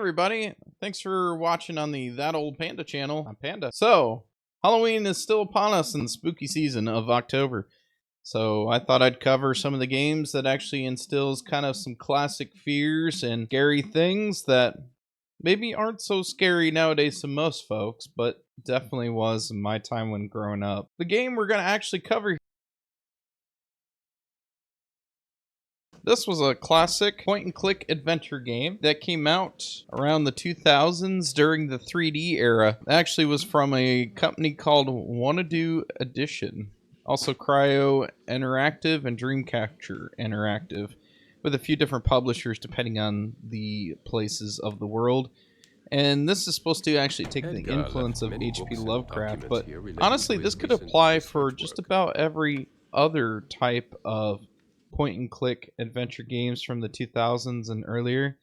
everybody. Thanks for watching on the That Old Panda channel. I'm Panda. So, Halloween is still upon us in the spooky season of October. So, I thought I'd cover some of the games that actually instills kind of some classic fears and scary things that maybe aren't so scary nowadays to most folks, but definitely was in my time when growing up. The game we're going to actually cover, this was a classic point-and-click adventure game that came out around the 2000s during the 3D era. It actually was from a company called Wanna-Do Edition, also Cryo Interactive and Dreamcatcher Interactive, with a few different publishers depending on the places of the world. And this is supposed to actually take the influence of H.P. Lovecraft, but honestly, this could apply for just about every other type of point-and-click adventure games from the 2000s and earlier.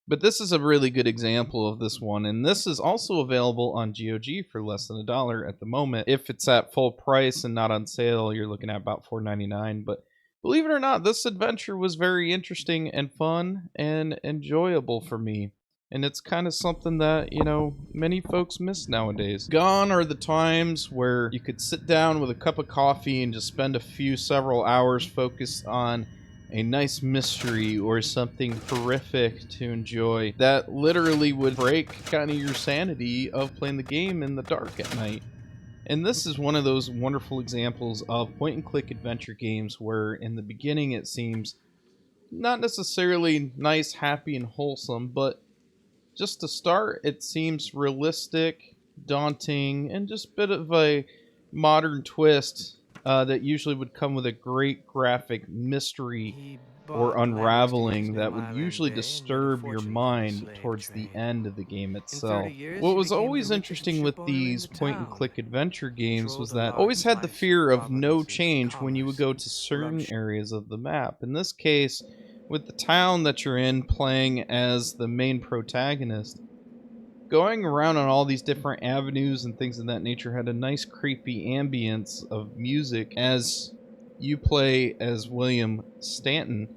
But this is a really good example of this one, and this is also available on GOG for less than $1 at the moment. If it's at full price and not on sale, you're looking at about $4.99. But believe it or not, this adventure was very interesting and fun and enjoyable for me. And it's kind of something that, you know, many folks miss nowadays. Gone are the times where you could sit down with a cup of coffee and just spend several hours focused on a nice mystery or something horrific to enjoy that literally would break kind of your sanity of playing the game in the dark at night. And this is one of those wonderful examples of point-and-click adventure games where in the beginning it seems not necessarily nice, happy, and wholesome, but just to start, it seems realistic, daunting, and just a bit of a modern twist that usually would come with a great graphic mystery or unraveling that would usually disturb your mind towards the end of the game itself. What was always interesting with these point-and-click adventure games was that always had the fear of no change when you would go to certain areas of the map. In this case, with the town that you're in playing as the main protagonist, going around on all these different avenues and things of that nature had a nice creepy ambience of music as you play as William Stanton,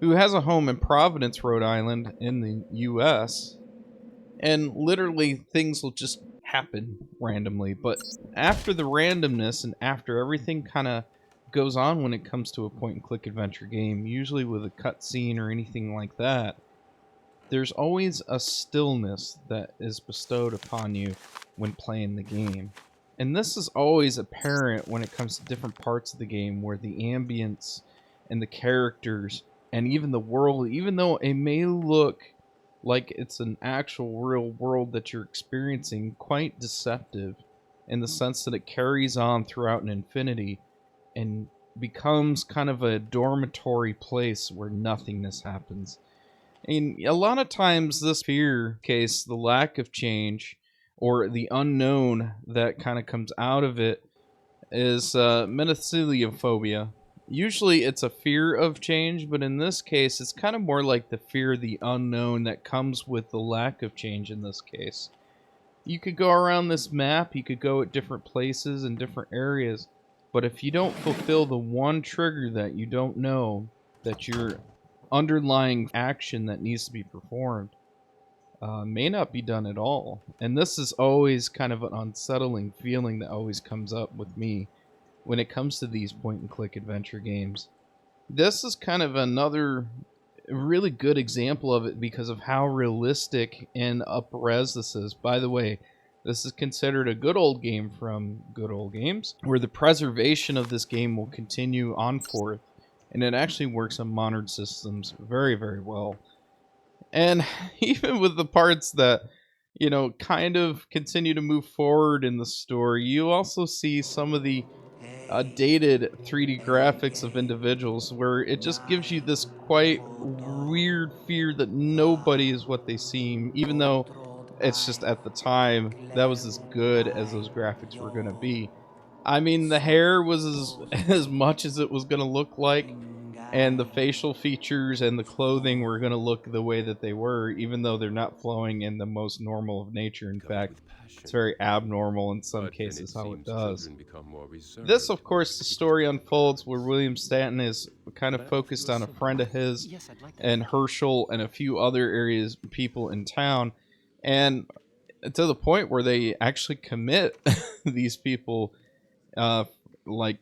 who has a home in Providence, Rhode Island in the US, and literally things will just happen randomly. But after the randomness and after everything kind of goes on when it comes to a point-and-click adventure game, usually with a cutscene or anything like that, there's always a stillness that is bestowed upon you when playing the game. And this is always apparent when it comes to different parts of the game where the ambience and the characters and even the world, even though it may look like it's an actual real world that you're experiencing, quite deceptive in the sense that it carries on throughout an infinity and becomes kind of a dormitory place where nothingness happens. And a lot of times this fear case, the lack of change or the unknown that kind of comes out of it is metathiliophobia. Usually it's a fear of change, but in this case it's kind of more like the fear of the unknown that comes with the lack of change in this case. You could go around this map, you could go at different places and different areas, but if you don't fulfill the one trigger that you don't know, that your underlying action that needs to be performed may not be done at all. And this is always kind of an unsettling feeling that always comes up with me when it comes to these point-and-click adventure games. This is kind of another really good example of it because of how realistic and up-res this is. By the way, this is considered a good old game from Good Old Games, where the preservation of this game will continue on forth, and it actually works on modern systems very, very well. And even with the parts that, you know, kind of continue to move forward in the story, you also see some of the dated 3D graphics of individuals where it just gives you this quite weird fear that nobody is what they seem, even though it's just at the time that was as good as those graphics were going to be. I mean, the hair was as much as it was going to look like. and the facial features and the clothing were going to look the way that they were, even though they're not flowing in the most normal of nature. In Covered fact, with it's passion. very abnormal in some But then it cases how it seems does. children become more This, reserved of and course, the difficult story to unfolds where influence. William Stanton is kind Could of I offer you focused a on a silver? friend of his Yes, I'd like and that. Herschel and a few other areas people in town, and to the point where they actually commit these people, uh, like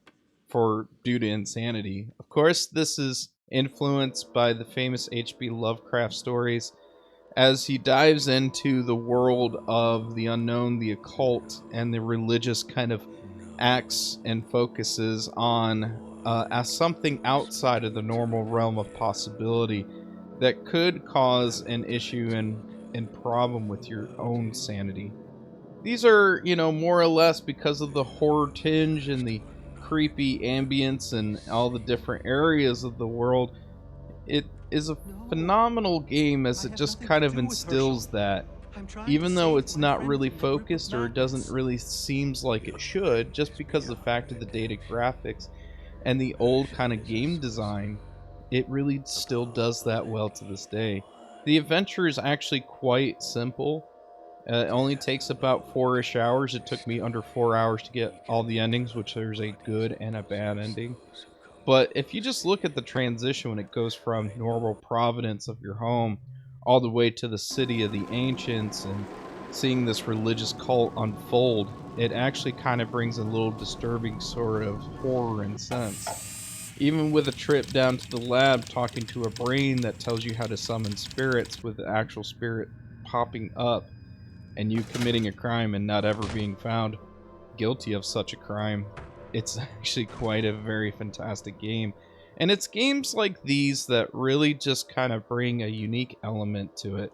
for due to insanity. Of course, this is influenced by the famous H.P. Lovecraft stories as he dives into the world of the unknown, the occult, and the religious kind of acts and focuses on as something outside of the normal realm of possibility that could cause an issue and problem with your own sanity. These are, more or less because of the horror tinge and the creepy ambience and all the different areas of the world. It is a No, phenomenal game as I it have just nothing to kind of do with Herschel. instills that I'm trying to even though save it's my not friend really from the grip of focused or it doesn't madness. really seems like it should, just because of the fact of the dated graphics and the old kind of game design, it really still does that well to this day. The adventure is actually quite simple. It only takes about 4-ish hours. It took me under 4 hours to get all the endings, which there's a good and a bad ending. But if you just look at the transition when it goes from normal providence of your home all the way to the city of the ancients and seeing this religious cult unfold, it actually kind of brings a little disturbing sort of horror and sense. Even with a trip down to the lab talking to a brain that tells you how to summon spirits with the actual spirit popping up and you committing a crime and not ever being found guilty of such a crime. It's actually quite a very fantastic game. And it's games like these that really just kind of bring a unique element to it.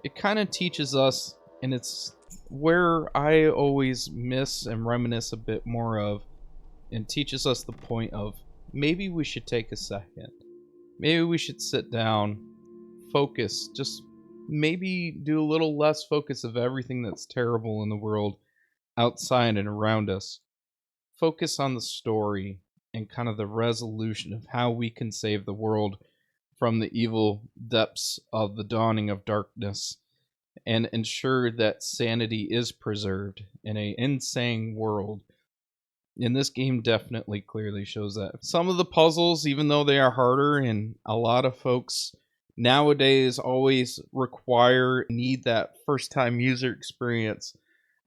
It kind of teaches us, and it's where I always miss and reminisce a bit more of, and teaches us the point of maybe we should take a second. Maybe we should sit down, focus, just maybe do a little less focus of everything that's terrible in the world outside and around us. Focus on the story and kind of the resolution of how we can save the world from the evil depths of the dawning of darkness and ensure that sanity is preserved in a insane world. And this game definitely clearly shows that. Some of the puzzles, even though they are harder, and a lot of folks nowadays always need that first time user experience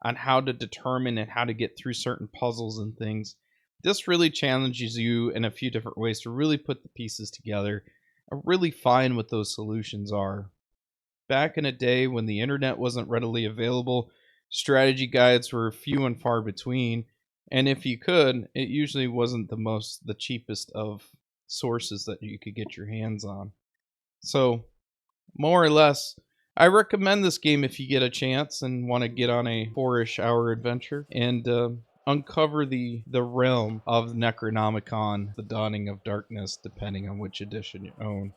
on how to determine and how to get through certain puzzles and things. This really challenges you in a few different ways to really put the pieces together and really find what those solutions are. Back in a day when the internet wasn't readily available, strategy guides were few and far between, and if you could, it usually wasn't the cheapest of sources that you could get your hands on. So, more or less, I recommend this game if you get a chance and want to get on a 4-ish hour adventure and uncover the realm of Necronomicon, the Dawning of Darkness, depending on which edition you own,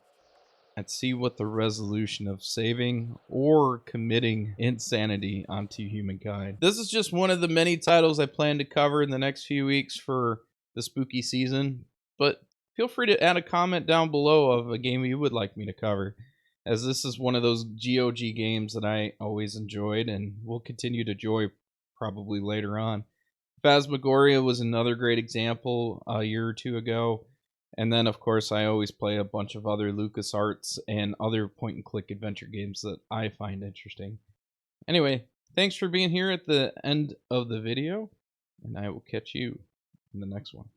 and see what the resolution of saving or committing insanity onto humankind. This is just one of the many titles I plan to cover in the next few weeks for the spooky season, but feel free to add a comment down below of a game you would like me to cover, as this is one of those GOG games that I always enjoyed and will continue to enjoy probably later on. Phasmagoria was another great example a year or two ago. And then, of course, I always play a bunch of other LucasArts and other point and click adventure games that I find interesting. Anyway, thanks for being here at the end of the video, and I will catch you in the next one.